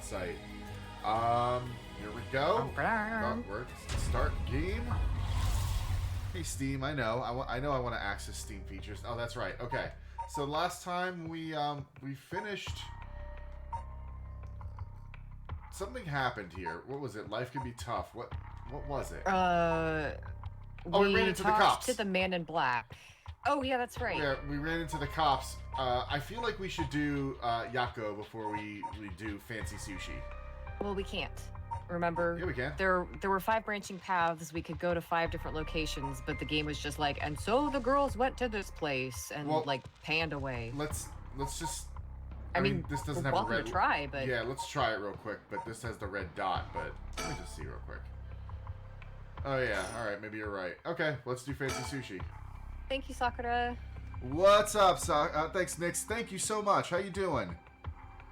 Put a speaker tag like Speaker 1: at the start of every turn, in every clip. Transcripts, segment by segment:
Speaker 1: Paranormasight. Here we go. Start game. Hey Steam, I know I want to access Steam features. Oh, that's right. Okay. So last time we finished. Something happened here. What was it? Life can be tough. What was it?
Speaker 2: We
Speaker 1: ran into the cops.
Speaker 2: To the man in black. Oh yeah, that's right.
Speaker 1: Yeah, we ran into the cops. I feel like we should do Yakko before we do fancy sushi.
Speaker 2: Well, we can't. Remember?
Speaker 1: Yeah, we can.
Speaker 2: There were 5 branching paths. We could go to 5 different locations, but the game was just like, and so the girls went to this place and like panned away.
Speaker 1: Let's just.
Speaker 2: I mean,
Speaker 1: this doesn't
Speaker 2: we're
Speaker 1: have
Speaker 2: welcome
Speaker 1: a red.
Speaker 2: To try, but
Speaker 1: yeah, let's try it real quick. But this has the red dot. But let me just see real quick. Oh yeah, all right, maybe you're right. Okay, let's do fancy sushi.
Speaker 2: Thank you, Sakura.
Speaker 1: What's up, thanks, Nix. Thank you so much. How you doing?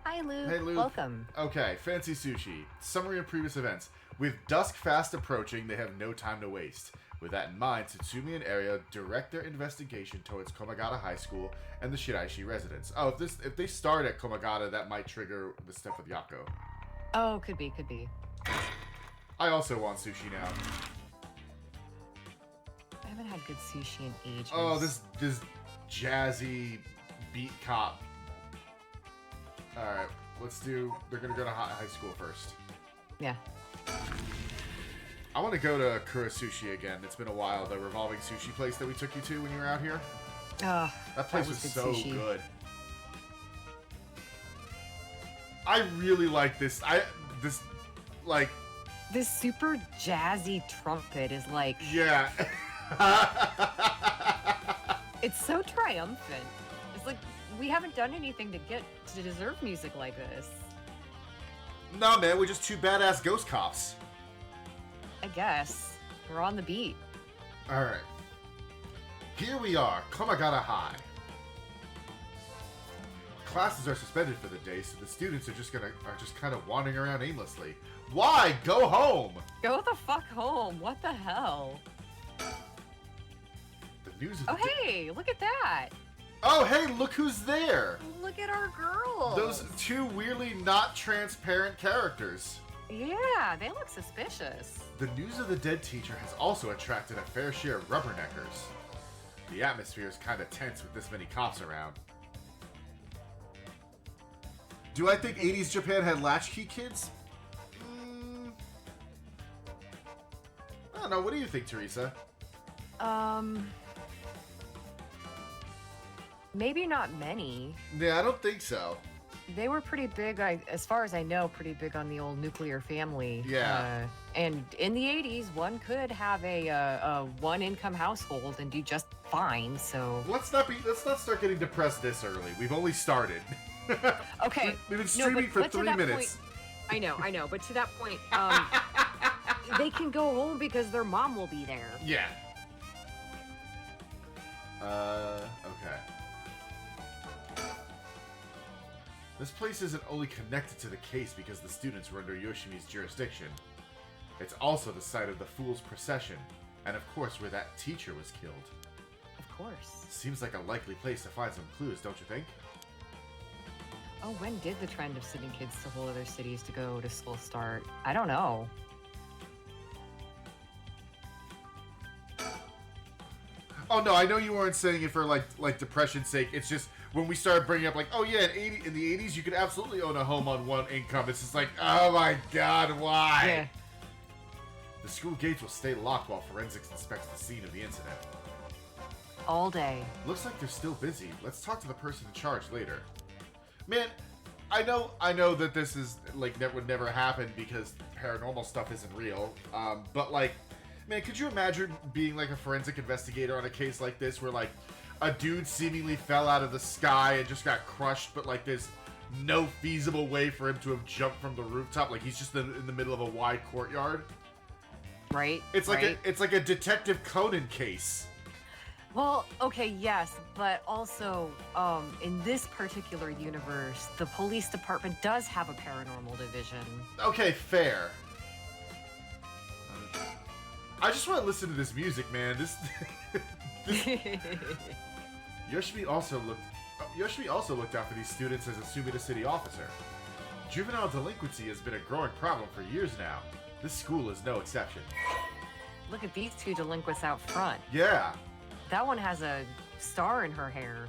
Speaker 2: Hi, Luke.
Speaker 1: Hey, Luke.
Speaker 2: Welcome.
Speaker 1: Okay, fancy sushi. Summary of previous events. With dusk fast approaching, they have no time to waste. With that in mind, Tatsumi and Area direct their investigation towards Komagata High School and the Shiraishi residence. Oh, if they start at Komagata, that might trigger the stuff with Yakko.
Speaker 2: Oh, could be.
Speaker 1: I also want sushi now.
Speaker 2: I haven't had good sushi in ages.
Speaker 1: Oh, this jazzy beat cop. Alright, they're gonna go to high school first.
Speaker 2: Yeah.
Speaker 1: I want to go to Kura Sushi again. It's been a while. The revolving sushi place that we took you to when you were out here.
Speaker 2: Oh,
Speaker 1: that place was so
Speaker 2: sushi.
Speaker 1: good. I really like this. This
Speaker 2: super jazzy trumpet is like...
Speaker 1: Yeah.
Speaker 2: It's so triumphant. It's like, we haven't done anything to deserve music like this.
Speaker 1: No, man, we're just 2 badass ghost cops.
Speaker 2: I guess. We're on the beat.
Speaker 1: Alright. Here we are, Komagata High. Classes are suspended for the day, so the students are just kind of wandering around aimlessly. Why? Go home!
Speaker 2: Go the fuck home. What the hell?
Speaker 1: The news of
Speaker 2: hey, look at that!
Speaker 1: Oh, hey, look who's there!
Speaker 2: Look at our girls!
Speaker 1: Those 2 weirdly not transparent characters.
Speaker 2: Yeah, they look suspicious.
Speaker 1: The news of the dead teacher has also attracted a fair share of rubberneckers. The atmosphere is kind of tense with this many cops around. Do I think 80s Japan had latchkey kids? I don't know. What do you think, Teresa?
Speaker 2: Maybe not many.
Speaker 1: Yeah, I don't think so.
Speaker 2: They were pretty big, as far as I know, pretty big on the old nuclear family.
Speaker 1: Yeah.
Speaker 2: And in the 80s, one could have a one-income household and do just fine, so...
Speaker 1: Let's not start getting depressed this early. We've only started.
Speaker 2: Okay.
Speaker 1: We've been streaming for 3 minutes.
Speaker 2: Point, I know, but to that point, they can go home because their mom will be there.
Speaker 1: Yeah. Okay. This place isn't only connected to the case because the students were under Yoshimi's jurisdiction. It's also the site of the Fool's Procession, and of course where that teacher was killed.
Speaker 2: Of course.
Speaker 1: Seems like a likely place to find some clues, don't you think?
Speaker 2: Oh, when did the trend of sending kids to whole other cities to go to school start? I don't know.
Speaker 1: Oh no, I know you weren't saying it for like depression's sake. It's just when we started bringing up like, oh yeah, in the 80s you could absolutely own a home on one income. It's just like, oh my god, why?
Speaker 2: Yeah.
Speaker 1: The school gates will stay locked while forensics inspects the scene of the incident.
Speaker 2: All day.
Speaker 1: Looks like they're still busy. Let's talk to the person in charge later. Man, I know that this is like that would never happen because paranormal stuff isn't real. But like, man, could you imagine being like a forensic investigator on a case like this where like a dude seemingly fell out of the sky and just got crushed, but like there's no feasible way for him to have jumped from the rooftop? Like he's just in the middle of a wide courtyard.
Speaker 2: Right.
Speaker 1: It's like a Detective Conan case.
Speaker 2: Well, okay, yes, but also, in this particular universe, the police department does have a paranormal division.
Speaker 1: Okay, fair. I just want to listen to this music, man. This Yoshimi also looked out for these students as a Sumida City officer. Juvenile delinquency has been a growing problem for years now. This school is no exception.
Speaker 2: Look at these two delinquents out front.
Speaker 1: Yeah.
Speaker 2: That one has a star in her hair.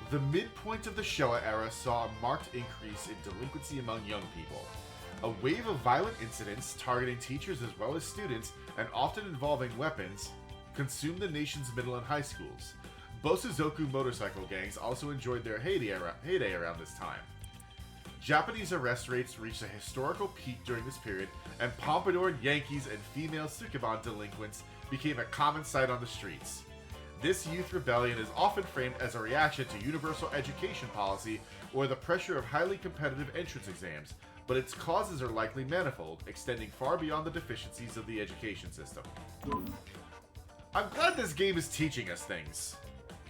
Speaker 1: The midpoint of the Showa era saw a marked increase in delinquency among young people. A wave of violent incidents targeting teachers as well as students, and often involving weapons, consumed the nation's middle and high schools. Bosuzoku motorcycle gangs also enjoyed their heyday around this time. Japanese arrest rates reached a historical peak during this period, and pompadoured Yankees and female Sukeban delinquents became a common sight on the streets. This youth rebellion is often framed as a reaction to universal education policy or the pressure of highly competitive entrance exams, but its causes are likely manifold, extending far beyond the deficiencies of the education system. I'm glad this game is teaching us things.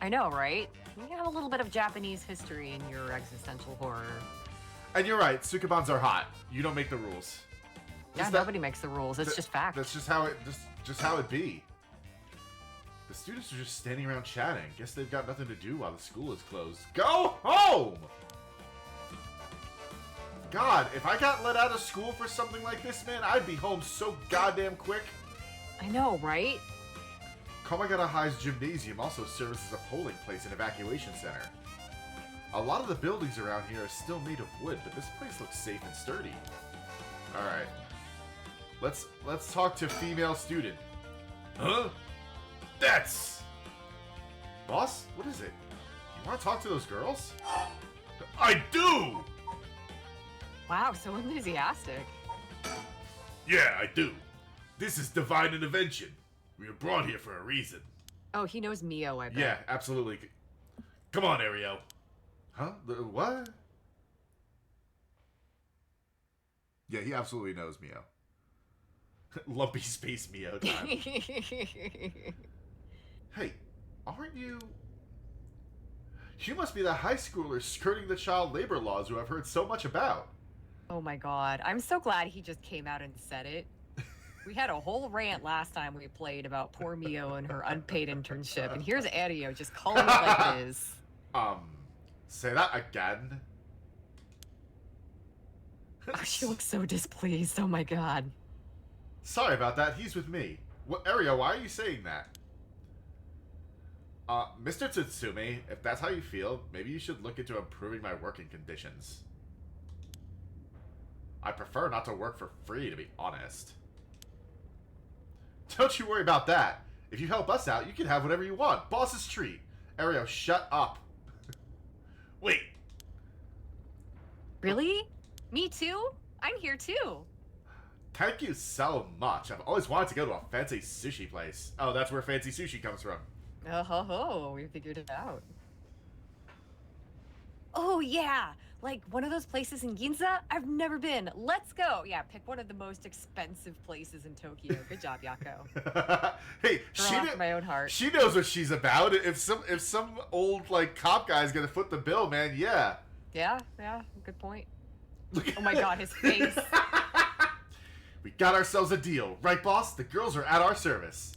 Speaker 2: I know, right? You have a little bit of Japanese history in your existential horror.
Speaker 1: And you're right, Sukebans are hot. You don't make the rules.
Speaker 2: Yeah, nobody makes the rules. It's just fact.
Speaker 1: That's just how it be. The students are just standing around chatting. Guess they've got nothing to do while the school is closed. Go home! God, if I got let out of school for something like this, man, I'd be home so goddamn quick.
Speaker 2: I know, right?
Speaker 1: Komagata High's gymnasium also serves as a polling place and evacuation center. A lot of the buildings around here are still made of wood, but this place looks safe and sturdy. Alright. Let's talk to female student. Huh? That's... Boss, what is it? You want to talk to those girls? I do!
Speaker 2: Wow, so enthusiastic.
Speaker 1: Yeah, I do. This is divine intervention. We were brought here for a reason.
Speaker 2: Oh, he knows Mio, I bet.
Speaker 1: Yeah, absolutely. Come on, Ariel. Huh? What? Yeah, he absolutely knows Mio. Lumpy Space Mio time. Hey, aren't you... You must be the high schooler skirting the child labor laws who I've heard so much about.
Speaker 2: Oh my god, I'm so glad he just came out and said it. We had a whole rant last time we played about poor Mio and her unpaid internship, and here's Adio just calling it like it is.
Speaker 1: Say that again.
Speaker 2: Oh, she looks so displeased, oh my god.
Speaker 1: Sorry about that, he's with me. What, Ario, why are you saying that? Mr. Tsutsumi, if that's how you feel, maybe you should look into improving my working conditions. I prefer not to work for free, to be honest. Don't you worry about that. If you help us out, you can have whatever you want. Boss's treat. Ario, shut up. Wait.
Speaker 2: Really? Me too? I'm here too.
Speaker 1: Thank you so much. I've always wanted to go to a fancy sushi place. Oh, that's where fancy sushi comes from.
Speaker 2: Oh ho ho, we figured it out. Oh yeah, like one of those places in Ginza? I've never been. Let's go. Yeah, pick one of the most expensive places in Tokyo. Good job, Yakko.
Speaker 1: Hey,
Speaker 2: my own heart.
Speaker 1: She knows what she's about. If some old like cop guy's gonna foot the bill, man, yeah.
Speaker 2: Yeah, good point. Oh my god, his face.
Speaker 1: We got ourselves a deal, right, boss? The girls are at our service.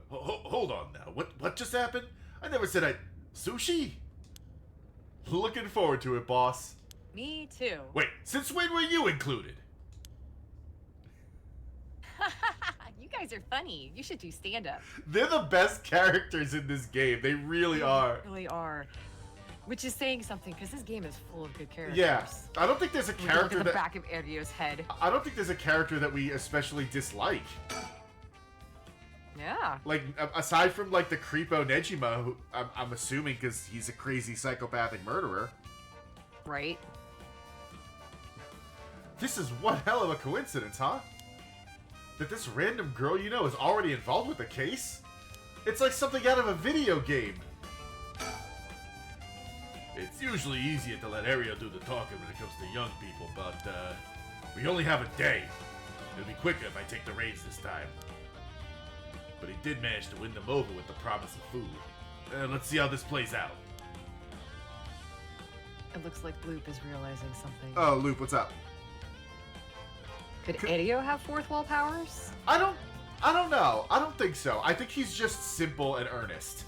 Speaker 1: Hold on now. What just happened? I never said sushi? Looking forward to it, boss.
Speaker 2: Me too.
Speaker 1: Wait, since when were you included?
Speaker 2: You guys are funny. You should do stand-up.
Speaker 1: They're the best characters in this game. They really are.
Speaker 2: They really are. Which is saying something, because this game is full of good characters.
Speaker 1: Yeah, I don't think there's a character
Speaker 2: look at the back of Erio's head.
Speaker 1: I don't think there's a character that we especially dislike.
Speaker 2: Yeah.
Speaker 1: Like, aside from, like, the creepo Nejima, who I'm assuming because he's a crazy psychopathic murderer.
Speaker 2: Right.
Speaker 1: This is one hell of a coincidence, huh? That this random girl you know is already involved with the case? It's like something out of a video game. It's usually easier to let Ariel do the talking when it comes to young people, but, we only have a day. It'll be quicker if I take the reins this time. But he did manage to win them over with the promise of food. Let's see how this plays out.
Speaker 2: It looks like Loop is realizing something.
Speaker 1: Oh, Loop, what's up?
Speaker 2: Could Edio have fourth wall powers?
Speaker 1: I don't know. I don't think so. I think he's just simple and earnest.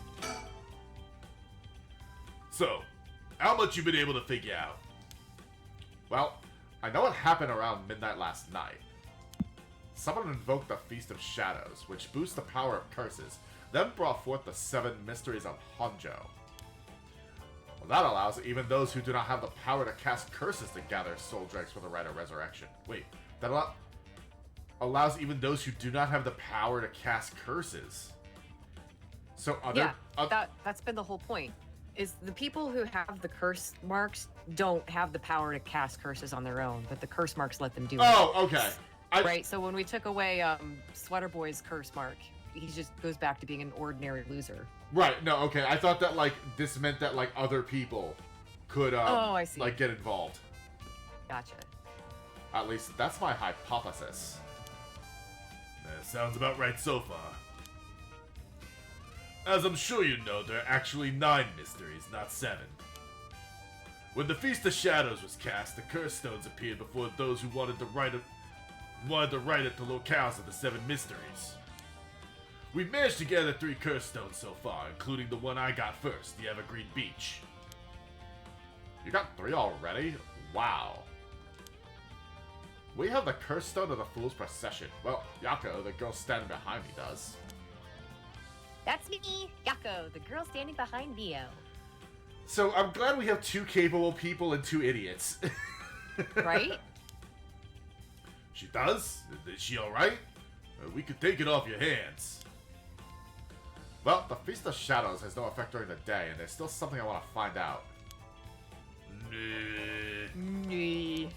Speaker 1: So, how much you been able to figure out? Well, I know it happened around midnight last night. Someone invoked the Feast of Shadows, which boosts the power of curses, then brought forth the Seven Mysteries of Honjo. Well, that allows even those who do not have the power to cast curses to gather soul dregs for the rite of resurrection. Wait, that allows even those who do not have the power to cast curses. So
Speaker 2: that's been the whole point. Is the people who have the curse marks don't have the power to cast curses on their own, but the curse marks let them do it.
Speaker 1: Oh, okay.
Speaker 2: Right, so when we took away Sweater Boy's curse mark, he just goes back to being an ordinary loser.
Speaker 1: Right, no, okay. I thought that, like, this meant that, like, other people could,
Speaker 2: I see.
Speaker 1: like, get involved.
Speaker 2: Gotcha.
Speaker 1: At least, that's my hypothesis.
Speaker 3: Sounds about right so far. As I'm sure you know, there are actually 9 mysteries, not 7. When the Feast of Shadows was cast, the curse stones appeared before those who wanted to write at the locales of the 7 mysteries. We've managed to gather 3 curse stones so far, including the one I got first, the Evergreen Beach.
Speaker 1: You got 3 already? Wow. We have the Curse Stone of the Fool's Procession. Well, Yakko, the girl standing behind me, does.
Speaker 2: That's me, Yakko, the girl standing behind Neo.
Speaker 1: So I'm glad we have 2 capable people and 2 idiots.
Speaker 2: Right?
Speaker 3: She does? Is she alright? We could take it off your hands.
Speaker 1: Well, the Feast of Shadows has no effect during the day, and there's still something I want to find out.
Speaker 2: Nee.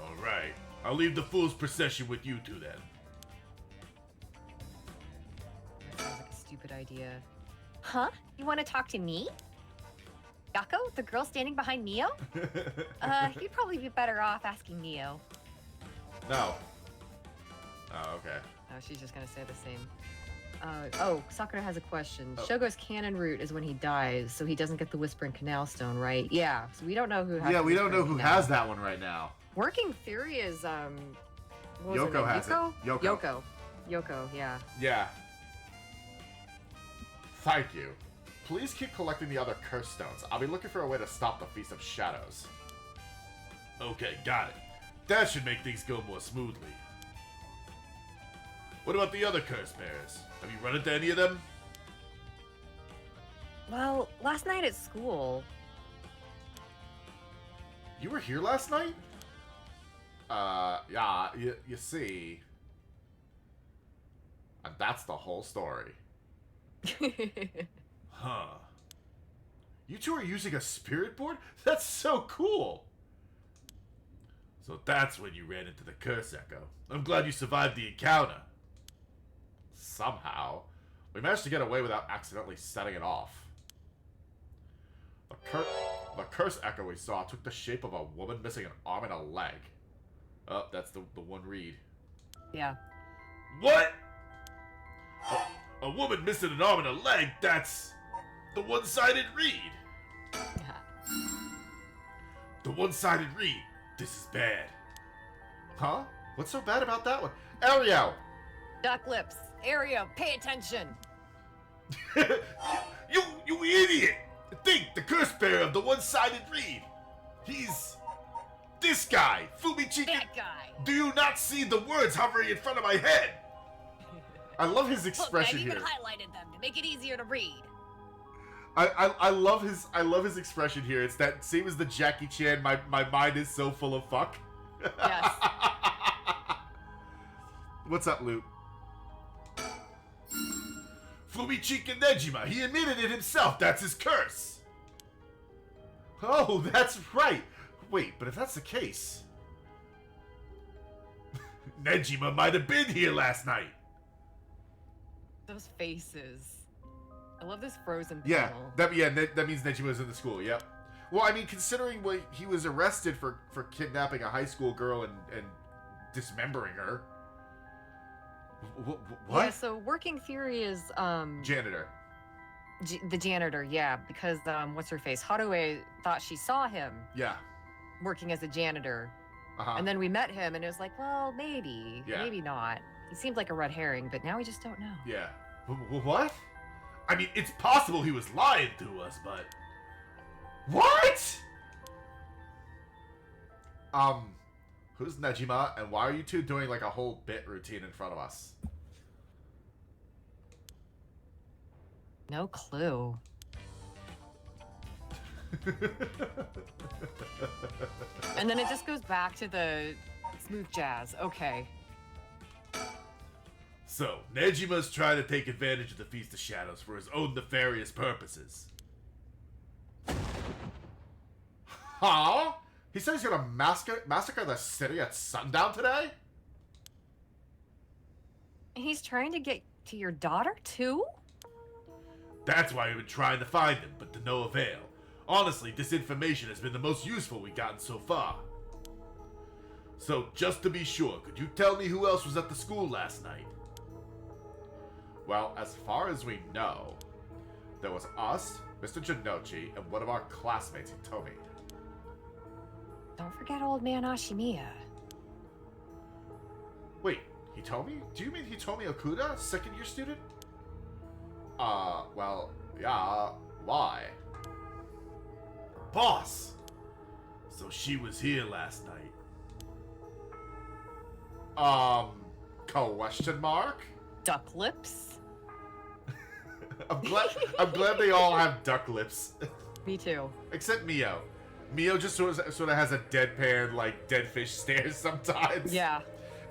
Speaker 3: Alright. I'll leave the Fool's Procession with you 2 then.
Speaker 2: That sounds like a stupid idea. Huh? You want to talk to me? Yakko, the girl standing behind Neo? You'd probably be better off asking Neo.
Speaker 1: No. Oh, okay.
Speaker 2: Oh, she's just gonna say the same. Sakura has a question.
Speaker 1: Oh.
Speaker 2: Shogo's canon route is when he dies, so he doesn't get the Whispering Canal Stone, right? Yeah, so we don't know who has
Speaker 1: Yeah,
Speaker 2: the
Speaker 1: we don't know
Speaker 2: Whispering
Speaker 1: who
Speaker 2: Canal.
Speaker 1: has that one right now.
Speaker 2: Working theory is, what was her
Speaker 1: Yoko
Speaker 2: name?
Speaker 1: has
Speaker 2: Yuko?
Speaker 1: it. Yoko.
Speaker 2: Yoko, yeah.
Speaker 1: Yeah. Thank you. Please keep collecting the other curse stones. I'll be looking for a way to stop the Feast of Shadows.
Speaker 3: Okay, got it. That should make things go more smoothly. What about the other curse bearers? Have you run into any of them?
Speaker 2: Well, last night at school...
Speaker 1: You were here last night? Yeah, you see... And that's the whole story.
Speaker 3: Huh.
Speaker 1: You 2 are using a spirit board? That's so cool!
Speaker 3: So that's when you ran into the curse echo. I'm glad you survived the encounter.
Speaker 1: Somehow, we managed to get away without accidentally setting it off. The curse echo we saw took the shape of a woman missing an arm and a leg. Oh, that's the one read.
Speaker 2: Yeah.
Speaker 3: What? A woman missing an arm and a leg? That's the one-sided read. The one-sided read. This is bad.
Speaker 1: Huh? What's so bad about that one? Ario!
Speaker 2: Duck lips. Ario, pay attention.
Speaker 3: You idiot! Think, the curse bearer of the one-sided read. He's this guy, Fumichiki.
Speaker 2: That guy.
Speaker 3: Do you not see the words hovering in front of my head?
Speaker 1: I love his expression
Speaker 2: Look, I've
Speaker 1: here.
Speaker 2: even highlighted them to make it easier to read.
Speaker 1: I love his expression here. It's that same as the Jackie Chan. My mind is so full of fuck.
Speaker 2: Yes.
Speaker 1: What's up, Luke?
Speaker 3: Fumichika Nejima, he admitted it himself. That's his curse.
Speaker 1: Oh, that's right. Wait, but if that's the case,
Speaker 3: Nejima might have been here last night.
Speaker 2: Those faces. I love this frozen
Speaker 1: yeah,
Speaker 2: panel.
Speaker 1: that means Nejima was in the school. Yep. Well, I mean, considering what he was arrested for kidnapping a high school girl and dismembering her. What?
Speaker 2: Yeah, so working theory is
Speaker 1: Janitor.
Speaker 2: the janitor, yeah, because what's her face? Harue thought she saw him
Speaker 1: Yeah.
Speaker 2: working as a janitor.
Speaker 1: Uh-huh.
Speaker 2: And then we met him and it was like, well, maybe,
Speaker 1: Yeah.
Speaker 2: maybe not. He seemed like a red herring, but now we just don't know.
Speaker 1: Yeah. What?
Speaker 3: I mean, it's possible he was lying to us, but...
Speaker 1: What? Who's Nejima, and why are you two doing like a whole bit routine in front of us?
Speaker 2: No clue. And then it just goes back to the smooth jazz. Okay.
Speaker 3: So, Nejima's trying to take advantage of the Feast of Shadows for his own nefarious purposes.
Speaker 1: Huh? He said he's gonna massacre the city at sundown today?
Speaker 2: He's trying to get to your daughter, too?
Speaker 3: That's why we've been trying to find him, but to no avail. Honestly, this information has been the most useful we've gotten so far. So, just to be sure, could you tell me who else was at the school last night?
Speaker 1: Well, as far as we know, there was us, Mr. Janochi, and one of our classmates, Hitomi.
Speaker 2: Don't forget old man Ashimiya.
Speaker 1: Wait, Hitomi? Do you mean Hitomi Okuda, second year student? Well, yeah, why?
Speaker 3: Boss! So she was here last night.
Speaker 1: Question mark?
Speaker 2: Duck lips?
Speaker 1: I'm glad they all have duck lips.
Speaker 2: Me too.
Speaker 1: Except Mio. Mio just sort of has a deadpan, like, dead fish stare sometimes.
Speaker 2: Yeah.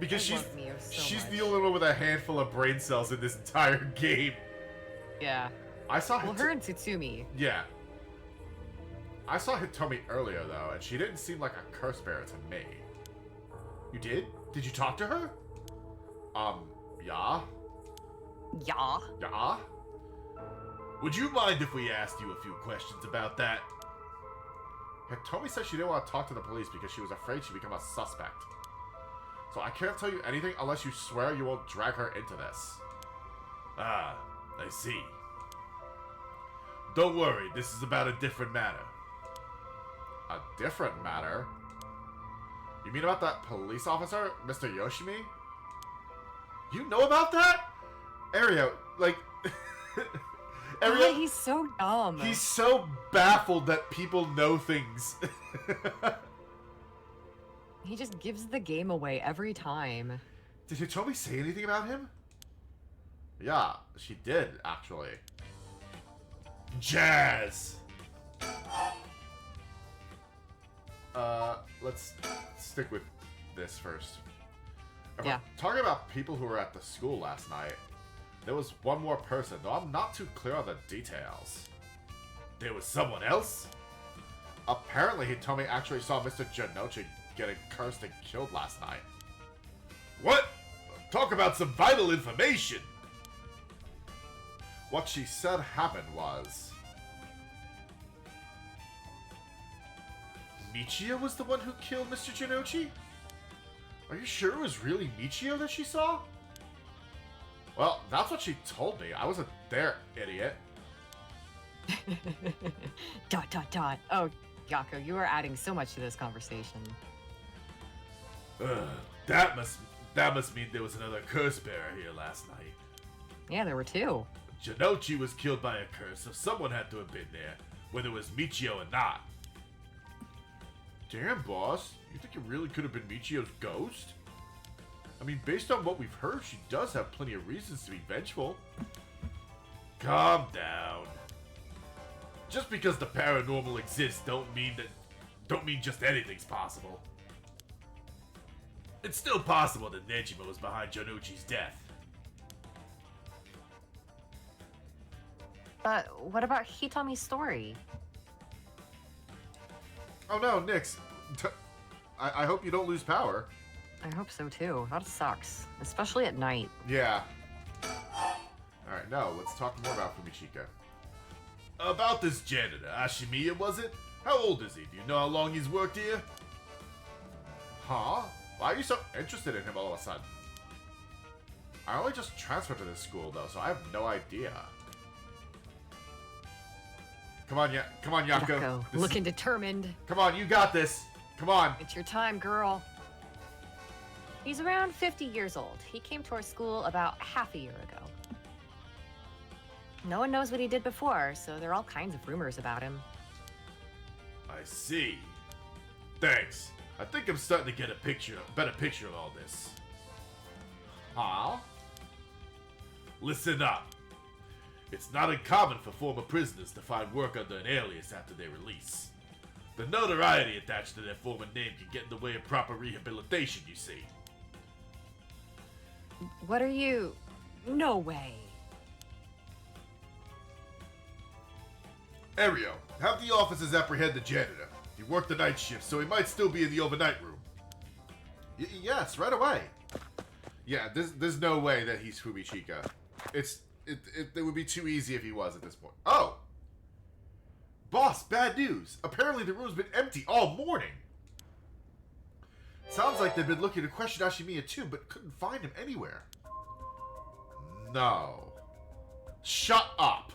Speaker 1: Because
Speaker 2: I love Mio so
Speaker 1: she's
Speaker 2: much.
Speaker 1: the only one with a handful of brain cells in this entire game.
Speaker 2: Yeah.
Speaker 1: I saw
Speaker 2: Well, her and Tsutsumi.
Speaker 1: Yeah. I saw Hitomi earlier, though, and she didn't seem like a curse bearer to me. You did? Did you talk to her? Yeah?
Speaker 2: Yeah.
Speaker 1: Yeah?
Speaker 3: Would you mind if we asked you a few questions about that?
Speaker 1: Hitomi said she didn't want to talk to the police because she was afraid she'd become a suspect. So I can't tell you anything unless you swear you won't drag her into this.
Speaker 3: Ah, I see. Don't worry, this is about a different matter.
Speaker 1: A different matter? You mean about that police officer, Mr. Yoshimi? You know about that? Ario, like...
Speaker 2: God, he's so dumb.
Speaker 1: He's so baffled that people know things.
Speaker 2: He just gives the game away every time.
Speaker 1: Did Hitomi say anything about him? Yeah, she did, actually.
Speaker 3: Jazz!
Speaker 1: Let's stick with this first. If
Speaker 2: Yeah.
Speaker 1: we're talking about people who were at the school last night, there was one more person, though I'm not too clear on the details.
Speaker 3: There was someone else?
Speaker 1: Apparently, Hitomi actually saw Mr. Janochi getting cursed and killed last night.
Speaker 3: What? Talk about some vital information!
Speaker 1: What she said happened was... Michiyo was the one who killed Mr. Janochi? Are you sure it was really Michiyo that she saw? Well, that's what she told me. I wasn't there, idiot. ...
Speaker 2: Oh, Yakko, you are adding so much to this conversation.
Speaker 3: That must mean there was another curse bearer here last night.
Speaker 2: Yeah, there were two.
Speaker 3: Janochi was killed by a curse, so someone had to have been there, whether it was Michiyo or not.
Speaker 1: Damn, boss. You think it really could have been Michiyo's ghost? I mean, based on what we've heard, she does have plenty of reasons to be vengeful.
Speaker 3: Calm down. Just because the paranormal exists don't mean just anything's possible. It's still possible that Nejima was behind Janochi's death.
Speaker 2: But what about Hitomi's story?
Speaker 1: Oh no, Nix. I hope you don't lose power.
Speaker 2: I hope so too. That sucks. Especially at night.
Speaker 1: Yeah. Alright, now let's talk more about Fumichika.
Speaker 3: About this janitor, Ashimiya, was it? How old is he? Do you know how long he's worked here?
Speaker 1: Huh? Why are you so interested in him all of a sudden? I only just transferred to this school though, so I have no idea. Come on, Yakko.
Speaker 2: Yakko,
Speaker 1: This
Speaker 2: looking determined.
Speaker 1: Come on, you got this. Come on.
Speaker 2: It's your time, girl. He's around 50 years old. He came to our school about half a year ago. No one knows what he did before, so there are all kinds of rumors about him.
Speaker 3: I see. Thanks. I think I'm starting to get a better picture of all this.
Speaker 1: Huh?
Speaker 3: Listen up. It's not uncommon for former prisoners to find work under an alias after their release. The notoriety attached to their former name can get in the way of proper rehabilitation, you see.
Speaker 2: What are you? No way.
Speaker 3: Ario, have the officers apprehend the janitor. He worked the night shift, so he might still be in the overnight room.
Speaker 1: Yes, right away. Yeah, there's no way that he's Fumichika. It would be too easy if he was at this point. Oh! Boss, bad news. Apparently the room's been empty all morning. Sounds like they've been looking to question Ashimiya too, but couldn't find him anywhere. No. Shut up!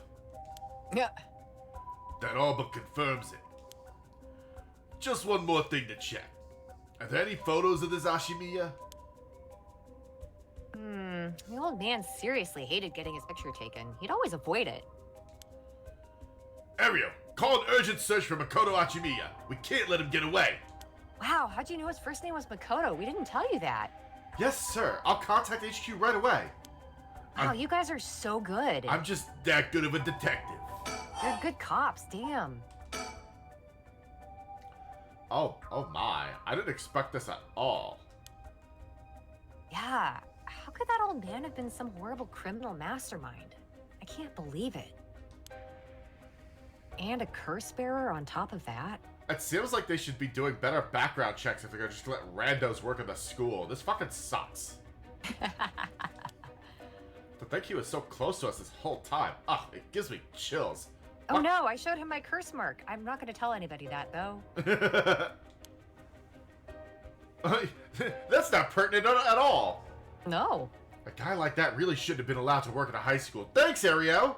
Speaker 2: Yeah.
Speaker 3: That all but confirms it. Just one more thing to check. Are there any photos of this Ashimiya?
Speaker 2: The old man seriously hated getting his picture taken. He'd always avoid it.
Speaker 3: Ario, call an urgent search for Makoto Ashimiya. We can't let him get away.
Speaker 2: Wow, how'd you know his first name was Makoto? We didn't tell you that.
Speaker 1: Yes, sir. I'll contact HQ right away.
Speaker 2: Wow, you guys are so good.
Speaker 3: I'm just that good of a detective.
Speaker 2: You're good cops, damn.
Speaker 1: Oh my. I didn't expect this at all.
Speaker 2: Yeah, how could that old man have been some horrible criminal mastermind? I can't believe it. And a curse bearer on top of that?
Speaker 1: It seems like they should be doing better background checks if they're gonna just let randos work in the school. This fucking sucks. To think he was so close to us this whole time. Ugh, it gives me chills.
Speaker 2: Oh no, I showed him my curse mark. I'm not gonna tell anybody that, though.
Speaker 1: That's not pertinent at all.
Speaker 2: No.
Speaker 1: A guy like that really shouldn't have been allowed to work in a high school. Thanks, Ario!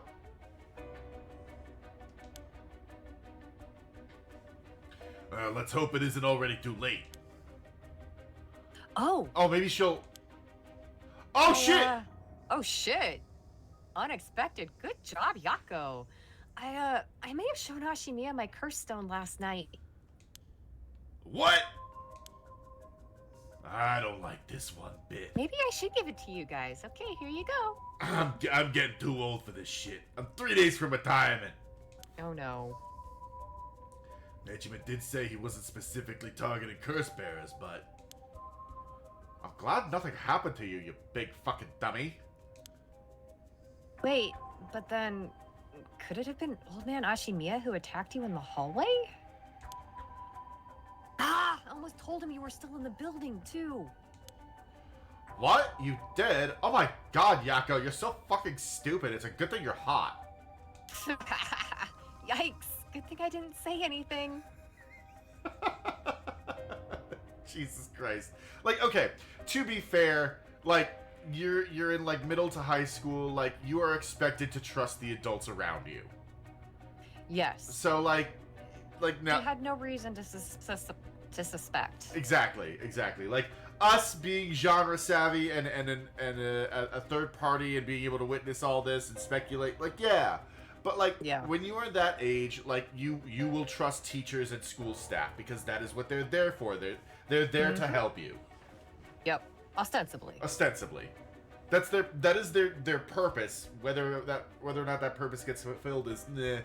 Speaker 3: Let's hope it isn't already too late.
Speaker 2: Oh.
Speaker 1: Oh, maybe she'll... Oh, shit!
Speaker 2: Oh, shit. Unexpected. Good job, Yakko. I may have shown Ashimiya my curse stone last night.
Speaker 3: What? I don't like this one bit.
Speaker 2: Maybe I should give it to you guys. Okay, here you go.
Speaker 3: I'm getting too old for this shit. I'm 3 days from retirement.
Speaker 2: Oh, no.
Speaker 3: Nejima did say he wasn't specifically targeting curse bearers, but...
Speaker 1: I'm glad nothing happened to you, you big fucking dummy.
Speaker 2: Wait, but then... Could it have been old man Ashimiya who attacked you in the hallway? Ah! I almost told him you were still in the building, too.
Speaker 1: What? You did? Oh my god, Yakko, you're so fucking stupid. It's a good thing you're hot.
Speaker 2: Yikes. Good thing I didn't say anything.
Speaker 1: Jesus Christ. Like, okay, to be fair, like, you're in, like, middle to high school, like, you are expected to trust the adults around you.
Speaker 2: Yes.
Speaker 1: So, like now...
Speaker 2: You had no reason to suspect.
Speaker 1: Exactly. Like, us being genre savvy and a third party and being able to witness all this and speculate, like, yeah. But, like, when you are that age, like, you will trust teachers and school staff because that is what they're there for. They're there to help you.
Speaker 2: Yep. Ostensibly.
Speaker 1: That is their purpose. Whether or not that purpose gets fulfilled is nah.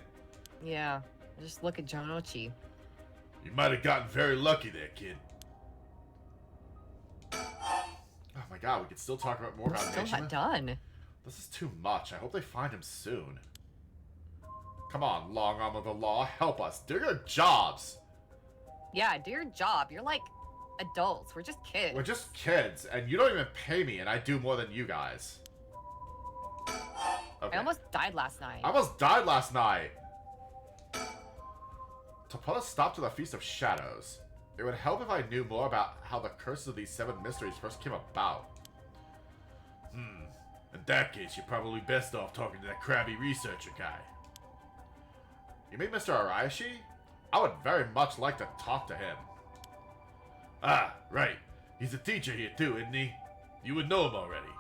Speaker 2: Yeah. Just look at Jonochi.
Speaker 3: You might have gotten very lucky there, kid.
Speaker 1: Oh my god, we could still talk about more about
Speaker 2: Still
Speaker 1: Nejima.
Speaker 2: not done.
Speaker 1: This is too much. I hope they find him soon. Come on, long arm of the law, help us. Do your jobs.
Speaker 2: Yeah, do your job. You're like adults. We're just kids.
Speaker 1: We're just kids, and you don't even pay me, and I do more than you guys. Okay.
Speaker 2: I almost died last night.
Speaker 1: I almost died last night. To put a stop to the Feast of Shadows, it would help if I knew more about how the curses of these 7 mysteries first came about.
Speaker 3: In that case, you're probably best off talking to that crabby researcher guy.
Speaker 1: You mean Mr. Araishi? I would very much like to talk to him.
Speaker 3: Ah, right. He's a teacher here too, isn't he? You would know him already.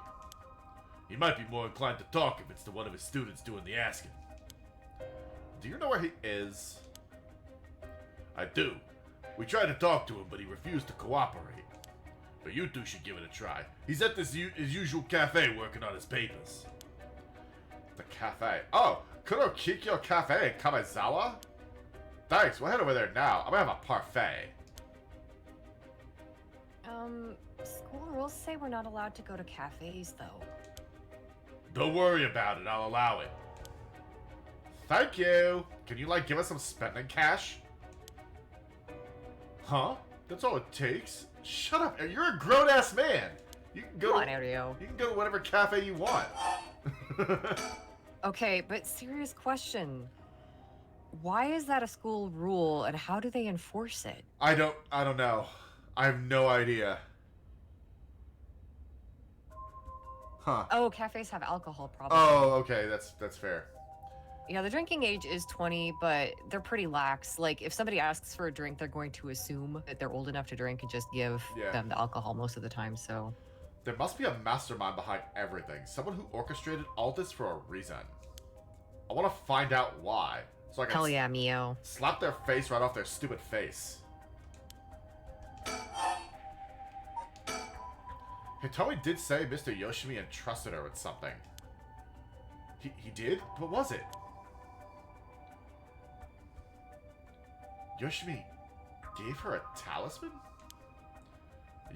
Speaker 3: He might be more inclined to talk if it's to one of his students doing the asking.
Speaker 1: Do you know where he is?
Speaker 3: I do. We tried to talk to him, but he refused to cooperate. But you two should give it a try. He's at his usual cafe working on his papers.
Speaker 1: The cafe. Oh, Kurokikyo Cafe in Kamezawa? Thanks, we'll head over there now. I'm gonna have a parfait.
Speaker 2: School rules say we're not allowed to go to cafes, though.
Speaker 3: Don't worry about it, I'll allow it.
Speaker 1: Thank you. Can you, give us some spending cash? Huh? That's all it takes? Shut up. You're a grown-ass man. You can go
Speaker 2: Come on, Ario.
Speaker 1: You can go to whatever cafe you want.
Speaker 2: Okay, but serious question. Why is that a school rule, and how do they enforce it?
Speaker 1: I don't know. I have no idea. Huh.
Speaker 2: Oh, cafes have alcohol, probably.
Speaker 1: Oh, okay. That's fair.
Speaker 2: Yeah, the drinking age is 20, but they're pretty lax. Like, if somebody asks for a drink, they're going to assume that they're old enough to drink and just give them the alcohol most of the time, so...
Speaker 1: There must be a mastermind behind everything. Someone who orchestrated all this for a reason. I want to find out why. So I can
Speaker 2: Hell yeah, Mio.
Speaker 1: slap their face right off their stupid face. Hitomi did say Mr. Yoshimi entrusted her with something. He did? What was it? Yoshimi gave her a talisman?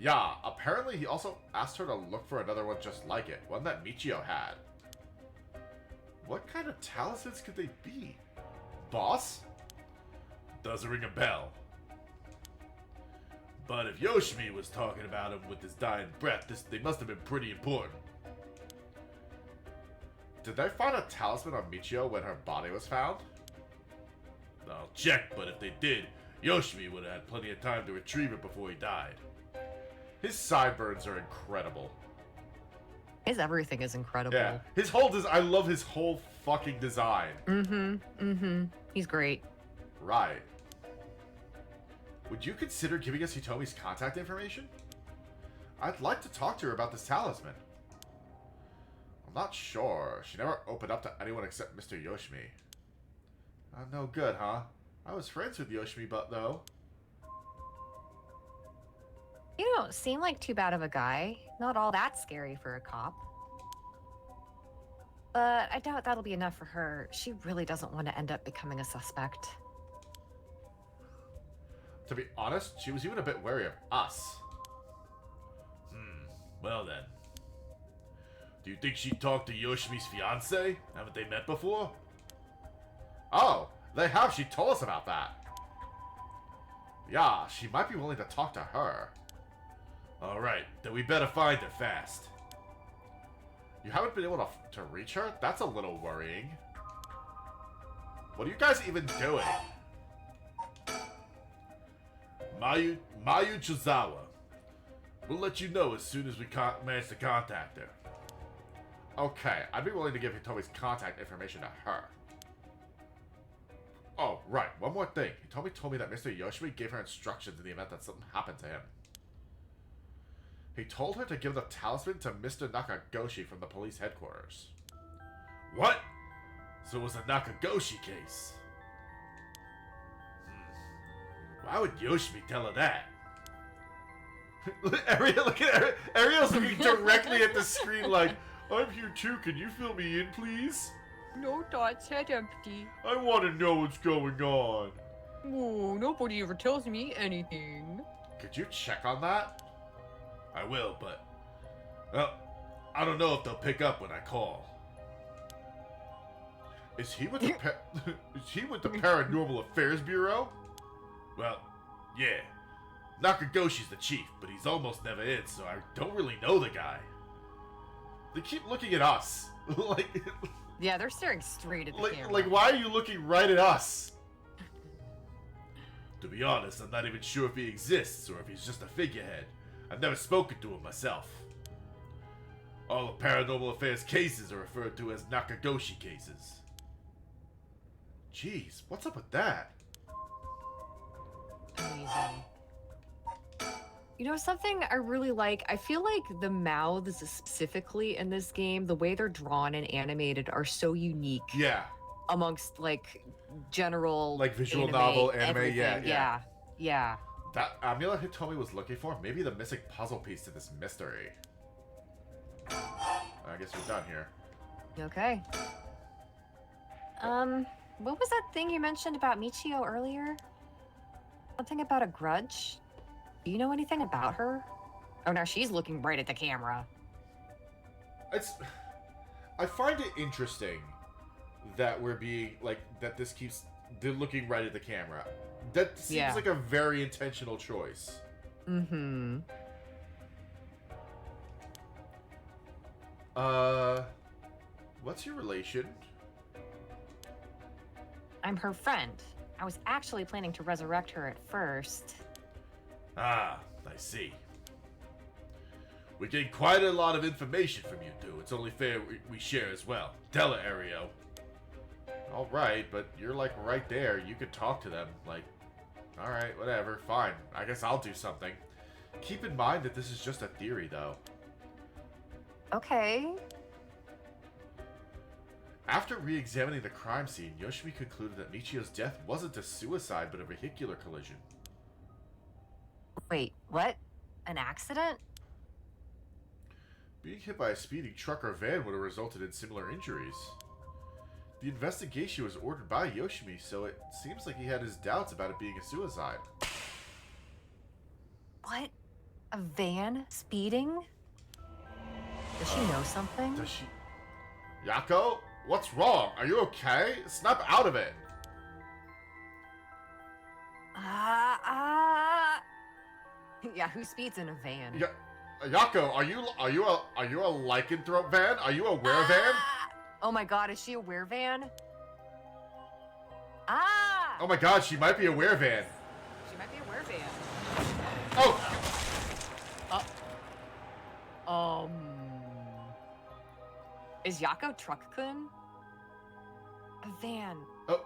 Speaker 1: Yeah, apparently he also asked her to look for another one just like it, one that Michiyo had. What kind of talismans could they be? Boss?
Speaker 3: Doesn't ring a bell. But if Yoshimi was talking about him with his dying breath, they must have been pretty important.
Speaker 1: Did they find a talisman on Michiyo when her body was found?
Speaker 3: I'll check, but if they did, Yoshimi would have had plenty of time to retrieve it before he died.
Speaker 1: His sideburns are incredible.
Speaker 2: His everything is incredible.
Speaker 1: Yeah, his whole I love his whole fucking design.
Speaker 2: He's great.
Speaker 1: Right. Would you consider giving us Hitomi's contact information? I'd like to talk to her about this talisman. I'm not sure. She never opened up to anyone except Mr. Yoshimi. No good, huh? I was friends with Yoshimi, but though.
Speaker 2: You don't seem like too bad of a guy. Not all that scary for a cop. But I doubt that'll be enough for her. She really doesn't want to end up becoming a suspect.
Speaker 1: To be honest, she was even a bit wary of us.
Speaker 3: Well then. Do you think she'd talk to Yoshimi's fiancé? Haven't they met before?
Speaker 1: Oh, they have. She told us about that. Yeah, she might be willing to talk to her.
Speaker 3: Alright, then we better find her fast.
Speaker 1: You haven't been able to reach her? That's a little worrying. What are you guys even doing?
Speaker 3: Mayu Chizawa. We'll let you know as soon as we manage to contact her.
Speaker 1: Okay, I'd be willing to give Hitomi's contact information to her. Oh, right, one more thing. Hitomi told me that Mr. Yoshimi gave her instructions in the event that something happened to him. He told her to give the talisman to Mr. Nakagoshi from the police headquarters.
Speaker 3: What? So it was a Nakagoshi case. Why would Yoshimi tell her that?
Speaker 1: Ariel, look at Ariel's looking directly at the screen like, I'm here too, can you fill me in, please?
Speaker 2: No thoughts, head empty.
Speaker 1: I want to know what's going on.
Speaker 2: Oh, nobody ever tells me anything.
Speaker 1: Could you check on that?
Speaker 3: I will, but... Well, I don't know if they'll pick up when I call.
Speaker 1: Is he with the is he with the Paranormal Affairs Bureau?
Speaker 3: Well, yeah. Nakagoshi's the chief, but he's almost never in, so I don't really know the guy.
Speaker 1: They keep looking at us. like...
Speaker 2: Yeah, they're staring straight at the camera.
Speaker 1: Like, why are you looking right at us?
Speaker 3: To be honest, I'm not even sure if he exists or if he's just a figurehead. I've never spoken to him myself. All the Paranormal Affairs cases are referred to as Nakagoshi cases.
Speaker 1: Jeez, what's up with that?
Speaker 2: Amazing. You know something I really like? I feel like the mouths specifically in this game, the way they're drawn and animated are so unique.
Speaker 1: Yeah.
Speaker 2: Amongst like general
Speaker 1: like visual novel, anime,
Speaker 2: everything.
Speaker 1: yeah.
Speaker 2: Yeah.
Speaker 1: that amulet Hitomi was looking for may be the missing puzzle piece to this mystery. I guess we're done here.
Speaker 2: Okay. What was that thing you mentioned about Michiyo earlier? Something about a grudge? Do you know anything about her? Oh, now she's looking right at the camera.
Speaker 1: I find it interesting that we're being, like, that this keeps looking right at the camera. That seems like a very intentional choice.
Speaker 2: Mm-hmm.
Speaker 1: What's your relation?
Speaker 2: I'm her friend. I was actually planning to resurrect her at first.
Speaker 3: Ah, I see. We gain quite a lot of information from you two. It's only fair we share as well. Della Ario.
Speaker 1: Alright, but you're like right there. You could talk to them. Like, alright, whatever, fine. I guess I'll do something. Keep in mind that this is just a theory, though.
Speaker 2: Okay.
Speaker 1: After re-examining the crime scene, Yoshimi concluded that Michiyo's death wasn't a suicide, but a vehicular collision.
Speaker 2: Wait, what? An accident?
Speaker 1: Being hit by a speeding truck or van would have resulted in similar injuries. The investigation was ordered by Yoshimi, so it seems like he had his doubts about it being a suicide.
Speaker 2: What? A van speeding? Does she know something?
Speaker 1: Does she... Yakko? What's wrong? Are you okay? Snap out of it!
Speaker 2: Yeah, who speeds in a van?
Speaker 1: Yeah, Yakko, are you a lycanthrope van? Are you a werevan?
Speaker 2: Oh my god, is she a werevan? Ah!
Speaker 1: Oh my god, she might be a werevan.
Speaker 2: She might be a werevan.
Speaker 1: Oh!
Speaker 2: Is Yakko Truck-kun? A van.
Speaker 1: Oh.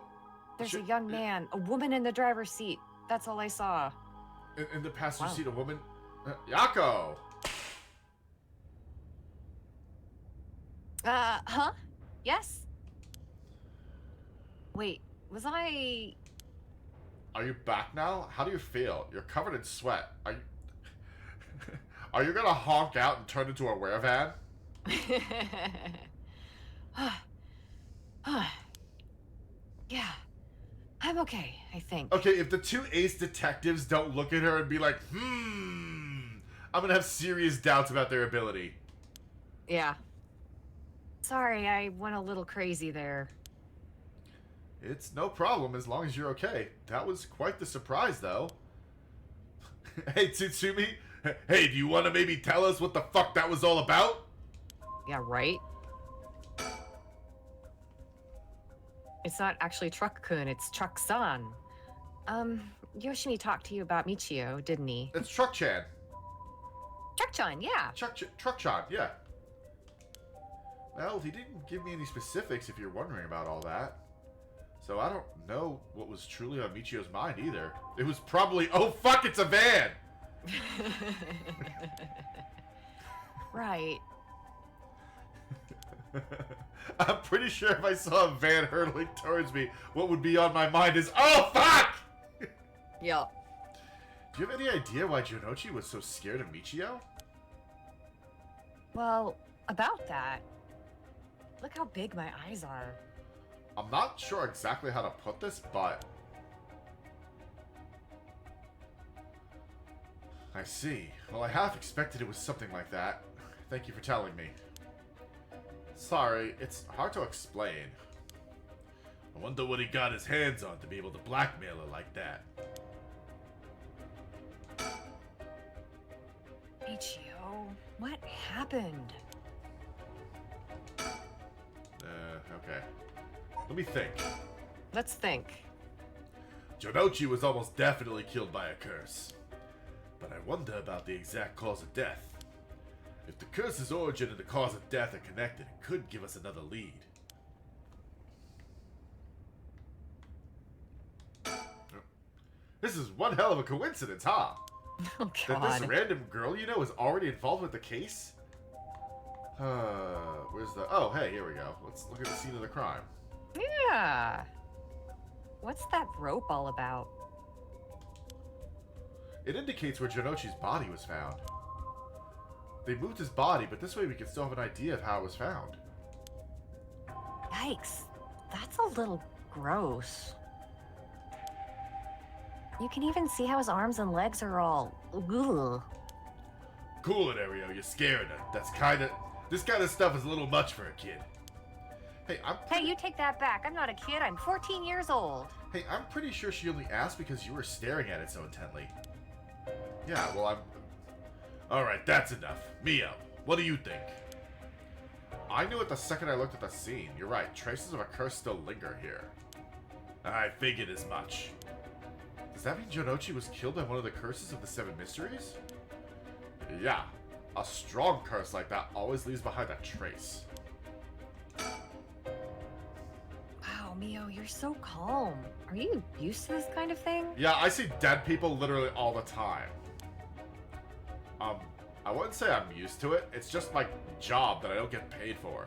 Speaker 2: There's a young man, a woman in the driver's seat. That's all I saw.
Speaker 1: In the passenger
Speaker 2: Wow.
Speaker 1: seat, a woman... Yakko!
Speaker 2: Huh? Yes? Wait, was I...
Speaker 1: Are you back now? How do you feel? You're covered in sweat. Are you... Are you gonna honk out and turn into a werevan?
Speaker 2: Yeah, I'm okay, I think.
Speaker 1: Okay, if the two ace detectives don't look at her and be like, I'm gonna have serious doubts about their ability.
Speaker 2: Yeah. Sorry, I went a little crazy there.
Speaker 1: It's no problem as long as you're okay. That was quite the surprise, though. Hey, Tsutsumi. Hey, do you want to maybe tell us what the fuck that was all about?
Speaker 2: Yeah, right? It's not actually Truck-kun, it's Truck-san. Yoshimi talked to you about Michiyo, didn't he?
Speaker 1: It's Truck-chan.
Speaker 2: Truck-chan, yeah.
Speaker 1: Truck-chan, yeah. Well, he didn't give me any specifics if you're wondering about all that. So I don't know what was truly on Michio's mind either. It was probably, oh fuck, it's a van!
Speaker 2: Right.
Speaker 1: I'm pretty sure if I saw a van hurtling towards me, what would be on my mind is, oh fuck!
Speaker 2: Yeah.
Speaker 1: Do you have any idea why Jonochi was so scared of Michiyo?
Speaker 2: Well, about that, look how big my eyes are.
Speaker 1: I'm not sure exactly how to put this, but... I see. Well, I half expected it was something like that. Thank you for telling me. Sorry, it's hard to explain.
Speaker 3: I wonder what he got his hands on to be able to blackmail her like that.
Speaker 2: Michiyo, what happened?
Speaker 1: Okay. Let me think.
Speaker 2: Let's think.
Speaker 3: Jonochi was almost definitely killed by a curse. But I wonder about the exact cause of death. If the curse's origin and the cause of death are connected, it could give us another lead.
Speaker 1: This is one hell of a coincidence, huh?
Speaker 2: Oh,
Speaker 1: That
Speaker 2: God.
Speaker 1: this random girl you know is already involved with the case? Where's the... Oh, hey, here we go. Let's look at the scene of the crime.
Speaker 2: Yeah. What's that rope all about?
Speaker 1: It indicates where Jonochi's body was found. They moved his body, but this way we can still have an idea of how it was found.
Speaker 2: Yikes. That's a little gross. You can even see how his arms and legs are all... Ugh.
Speaker 3: Cool it, Ario. You're scaring her. This kind of stuff is a little much for a kid.
Speaker 2: Hey, you take that back. I'm not a kid. I'm 14 years old.
Speaker 1: Hey, I'm pretty sure she only asked because you were staring at it so intently. Yeah, well, I'm...
Speaker 3: Alright, that's enough. Mio, what do you think?
Speaker 1: I knew it the second I looked at the scene. You're right. Traces of a curse still linger here.
Speaker 3: I figured as much.
Speaker 1: Does that mean Jonochi was killed by one of the curses of the Seven Mysteries? Yeah. A strong curse like that always leaves behind a trace.
Speaker 2: Wow, Mio, you're so calm. Are you used to this kind of thing?
Speaker 1: Yeah, I see dead people literally all the time. I wouldn't say I'm used to it. It's just my job that I don't get paid for.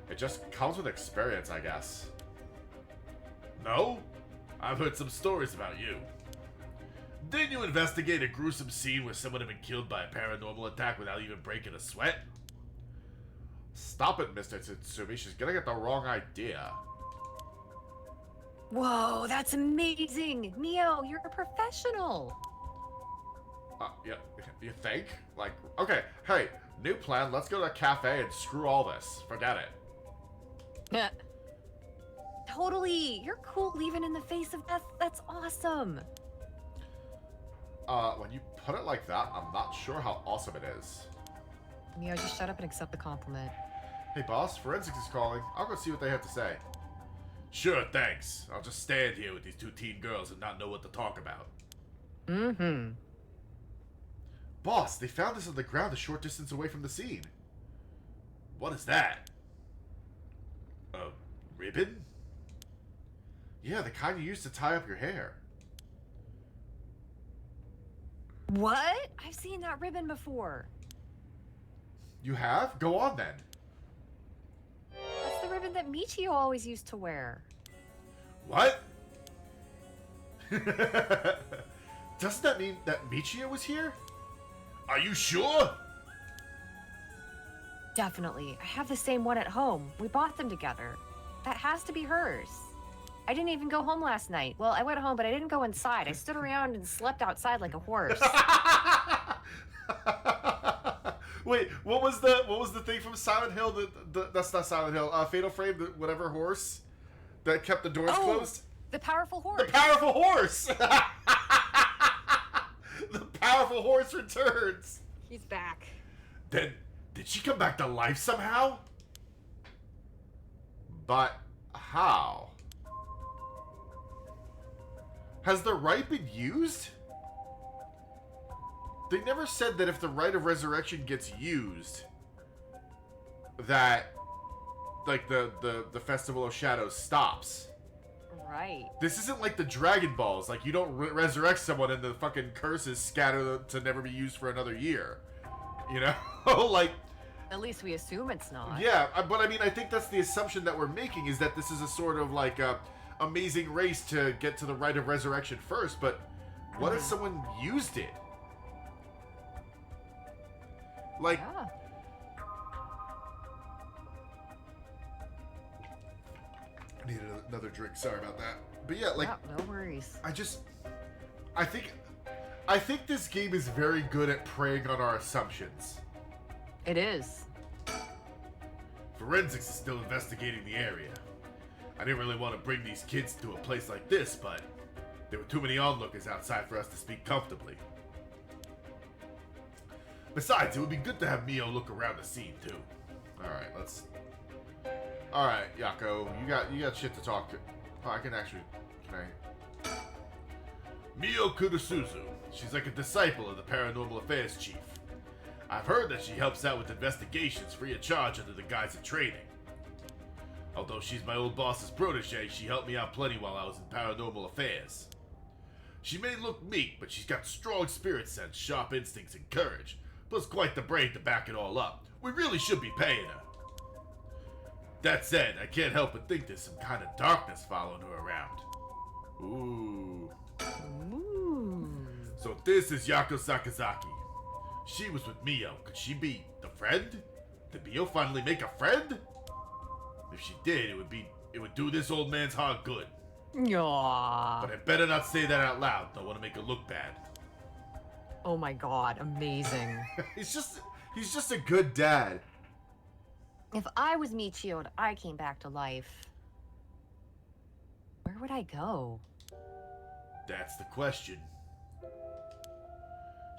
Speaker 1: It just comes with experience, I guess.
Speaker 3: No? I've heard some stories about you. Didn't you investigate a gruesome scene where someone had been killed by a paranormal attack without even breaking a sweat?
Speaker 1: Stop it, Mr. Tsutsumi. She's gonna get the wrong idea.
Speaker 2: Whoa, that's amazing. Mio, you're a professional.
Speaker 1: Yeah, you think? Like, okay, hey, new plan. Let's go to a cafe and screw all this. Forget it.
Speaker 2: Totally. You're cool even in the face of death. That's awesome.
Speaker 1: When you put it like that, I'm not sure how awesome it is.
Speaker 2: Mio, just shut up and accept the compliment.
Speaker 1: Hey, boss, Forensics is calling. I'll go see what they have to say.
Speaker 3: Sure, thanks. I'll just stand here with these two teen girls and not know what to talk about.
Speaker 2: Mm-hmm.
Speaker 1: Boss, they found this on the ground a short distance away from the scene.
Speaker 3: What is that? A ribbon?
Speaker 1: Yeah, the kind you use to tie up your hair.
Speaker 2: What? I've seen that ribbon before.
Speaker 1: You have? Go on then.
Speaker 2: That's the ribbon that Michiyo always used to wear.
Speaker 3: What?
Speaker 1: Doesn't that mean that Michiyo was here?
Speaker 3: Are you sure?
Speaker 2: Definitely. I have the same one at home. We bought them together. That has to be hers. I didn't even go home last night. Well, I went home, but I didn't go inside. I stood around and slept outside like a horse.
Speaker 1: Wait, what was the thing from Silent Hill? That's not Silent Hill. Fatal Frame, whatever horse that kept the doors closed.
Speaker 2: The powerful horse.
Speaker 1: The powerful horse. The powerful horse returns.
Speaker 2: He's back.
Speaker 3: Then, did she come back to life somehow?
Speaker 1: But how? Has the rite been used? They never said that if the rite of resurrection gets used, that, like, the Festival of Shadows stops.
Speaker 2: Right.
Speaker 1: This isn't like the Dragon Balls. Like, you don't resurrect someone and the fucking curses scatter to never be used for another year. You know? Like...
Speaker 2: At least we assume it's not.
Speaker 1: Yeah, but I mean, I think that's the assumption that we're making, is that this is a sort of, like, a amazing race to get to the rite of resurrection first, but what if someone used it? Like...
Speaker 2: Yeah.
Speaker 1: I needed another drink. Sorry about that. But yeah, like...
Speaker 2: No worries.
Speaker 1: I think this game is very good at preying on our assumptions.
Speaker 2: It is.
Speaker 3: Forensics is still investigating the area. I didn't really want to bring these kids to a place like this, but there were too many onlookers outside for us to speak comfortably. Besides, it would be good to have Mio look around the scene too.
Speaker 1: Alright, let's... Alright, Yakko, you got shit to talk to. Oh, I can actually... Can I...
Speaker 3: Mio Kurusuzu. She's like a disciple of the Paranormal Affairs Chief. I've heard that she helps out with investigations free of charge under the guise of training. Although she's my old boss's protege, she helped me out plenty while I was in Paranormal Affairs. She may look meek, but she's got strong spirit sense, sharp instincts, and courage, plus quite the brain to back it all up. We really should be paying her. That said, I can't help but think there's some kind of darkness following her around.
Speaker 1: Ooh.
Speaker 2: Ooh.
Speaker 3: So this is Yakko Sakazaki. She was with Mio. Could she be the friend? Did Mio finally make a friend? If she did, it would do this old man's heart good.
Speaker 2: Aww.
Speaker 3: But I better not say that out loud. Don't want to make her look bad.
Speaker 2: Oh my god, amazing.
Speaker 1: He's just a good dad.
Speaker 2: If I was Michiyo and I came back to life, where would I go?
Speaker 3: That's the question.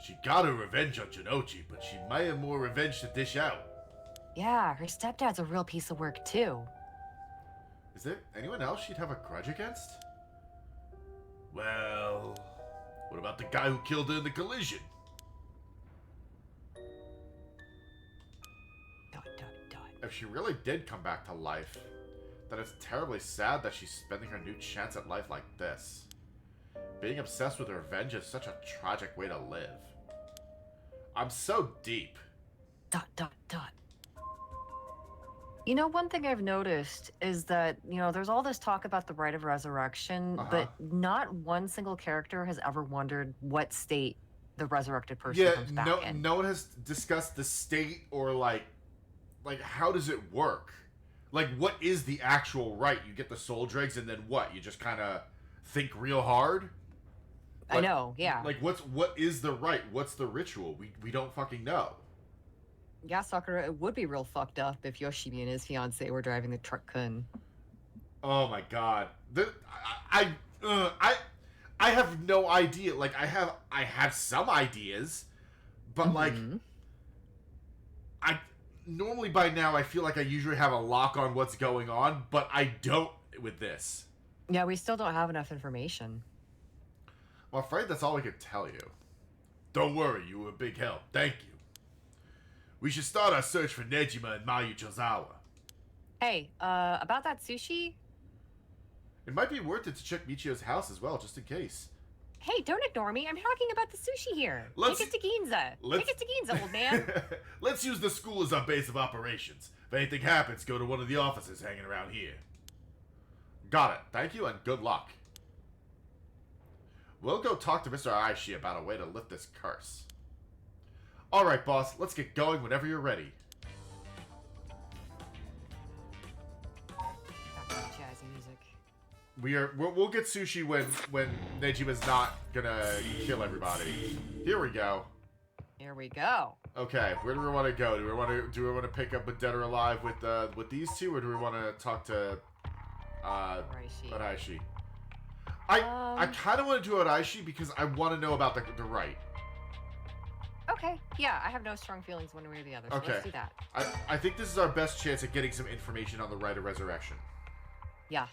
Speaker 3: She got her revenge on Jinochi, but she might have more revenge to dish out.
Speaker 2: Yeah, her stepdad's a real piece of work too.
Speaker 1: Is there anyone else she'd have a grudge against?
Speaker 3: Well, what about the guy who killed her in the collision?
Speaker 2: Dot, dot, dot.
Speaker 1: If she really did come back to life, then it's terribly sad that she's spending her new chance at life like this. Being obsessed with revenge is such a tragic way to live. I'm so deep.
Speaker 2: Dot, dot, dot. You know, one thing I've noticed is that, there's all this talk about the rite of resurrection, but not one single character has ever wondered what state the resurrected person comes back in.
Speaker 1: No one has discussed the state or like how does it work? Like, what is the actual rite? You get the soul dregs and then what? You just kind of think real hard?
Speaker 2: I know, yeah.
Speaker 1: Like, what is the rite? What's the ritual? We don't fucking know.
Speaker 2: Yeah, Sakura, it would be real fucked up if Yoshimi and his fiance were driving the truck-kun.
Speaker 1: Oh my god. I have no idea. Like, I have some ideas, but like, normally by now I feel like I usually have a lock on what's going on, but I don't with this.
Speaker 2: Yeah, we still don't have enough information.
Speaker 1: I'm afraid that's all I could tell you.
Speaker 3: Don't worry, you were a big help. Thank you. We should start our search for Nejima and Mayu Chozawa.
Speaker 2: Hey, about that sushi?
Speaker 1: It might be worth it to check Michiyo's house as well, just in case.
Speaker 2: Hey, don't ignore me. I'm talking about the sushi here.
Speaker 3: Let's-
Speaker 2: Take us to Ginza. Take us to Ginza, old man.
Speaker 3: Let's use the school as our base of operations. If anything happens, go to one of the offices hanging around here.
Speaker 1: Got it. Thank you and good luck. We'll go talk to Mr. Aishi about a way to lift this curse. Alright, boss. Let's get going whenever you're ready.
Speaker 2: Background jazzy music.
Speaker 1: We'll get sushi when Nejima's not gonna kill everybody. Here we go.
Speaker 2: Here we go.
Speaker 1: Okay, where do we want to go? Do we want to pick up a Dead or Alive with these two, or do we want to talk to Araishi? I kind of want to do Araishi because I want to know about the right.
Speaker 2: Okay, yeah, I have no strong feelings one way or the other, so
Speaker 1: Okay.
Speaker 2: let's do that.
Speaker 1: I think this is our best chance at getting some information on the rite of resurrection.
Speaker 2: Yeah.